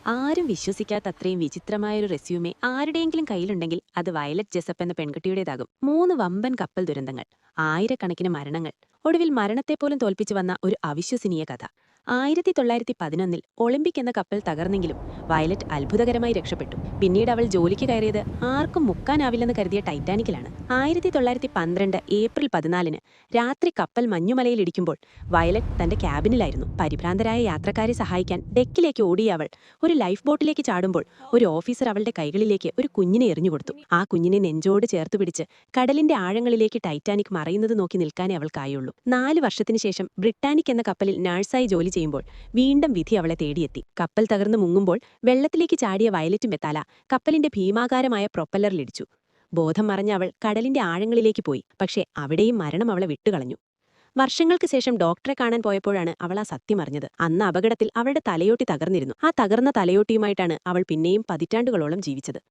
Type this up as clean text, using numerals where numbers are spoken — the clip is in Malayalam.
ആരും വിശ്വസിക്കാത്തത്രയും വിചിത്രമായൊരു റെസ്യൂമെ ആരുടെയെങ്കിലും കയ്യിലുണ്ടെങ്കിൽ അത് വയലറ്റ് ജെസപ്പ് എന്ന പെൺകുട്ടിയുടേതാകും. 3 വമ്പൻ കപ്പൽ ദുരന്തങ്ങൾ, ആയിരക്കണക്കിന് മരണങ്ങൾ, ഒടുവിൽ മരണത്തെപ്പോലും തോൽപ്പിച്ചു വന്ന ഒരു അവിശ്വസനീയ കഥ. 1911 ഒളിമ്പിക് എന്ന കപ്പൽ തകർന്നെങ്കിലും വയലറ്റ് അത്ഭുതകരമായി രക്ഷപ്പെട്ടു. പിന്നീട് അവൾ ജോലിക്ക് കയറിയത് ആർക്കും മുക്കാനാവില്ലെന്ന് കരുതിയ ടൈറ്റാനിക്കിലാണ്. 1912 ഏപ്രിൽ 14 രാത്രി കപ്പൽ മഞ്ഞുമലയിൽ ഇടിക്കുമ്പോൾ വയലറ്റ് തന്റെ ക്യാബിനിലായിരുന്നു. പരിഭ്രാന്തരായ യാത്രക്കാരെ സഹായിക്കാൻ ഡെക്കിലേക്ക് ഓടിയ അവൾ ഒരു ലൈഫ് ബോട്ടിലേക്ക് ചാടുമ്പോൾ ഒരു ഓഫീസർ അവളുടെ കൈകളിലേക്ക് ഒരു കുഞ്ഞിനെ എറിഞ്ഞുകൊടുത്തു. ആ കുഞ്ഞിനെ നെഞ്ചോട് ചേർത്ത് പിടിച്ച് കടലിന്റെ ആഴങ്ങളിലേക്ക് ടൈറ്റാനിക് മറയുന്നത് നോക്കി നിൽക്കാനേ അവൾക്കായുള്ളൂ. 4 വർഷത്തിനു ശേഷം ബ്രിട്ടാനിക് എന്ന കപ്പലിൽ നഴ്സായി ജോലി ചെയ്യുമ്പോൾ വീണ്ടും വിധി അവളെ തേടിയെത്തി. കപ്പൽ തകർന്നു മുങ്ങുമ്പോൾ വെള്ളത്തിലേക്ക് ചാടിയ വയലറ്റ് മെത്താല കപ്പലിന്റെ ഭീമാകാരമായ പ്രൊപ്പല്ലറിലിടിച്ചു. ബോധം മറഞ്ഞ അവൾ കടലിന്റെ ആഴങ്ങളിലേക്ക് പോയി. പക്ഷേ അവിടെയും മരണം അവളെ വിട്ടുകളഞ്ഞു. വർഷങ്ങൾക്ക് ശേഷം ഡോക്ടറെ കാണാൻ പോയപ്പോഴാണ് അവൾ ആ സത്യം അറിഞ്ഞത്. അന്ന് അപകടത്തിൽ അവളുടെ തലയോട്ടി തകർന്നിരുന്നു. ആ തകർന്ന തലയോട്ടിയുമായിട്ടാണ് അവൾ പിന്നെയും പതിറ്റാണ്ടുകളോളം ജീവിച്ചത്.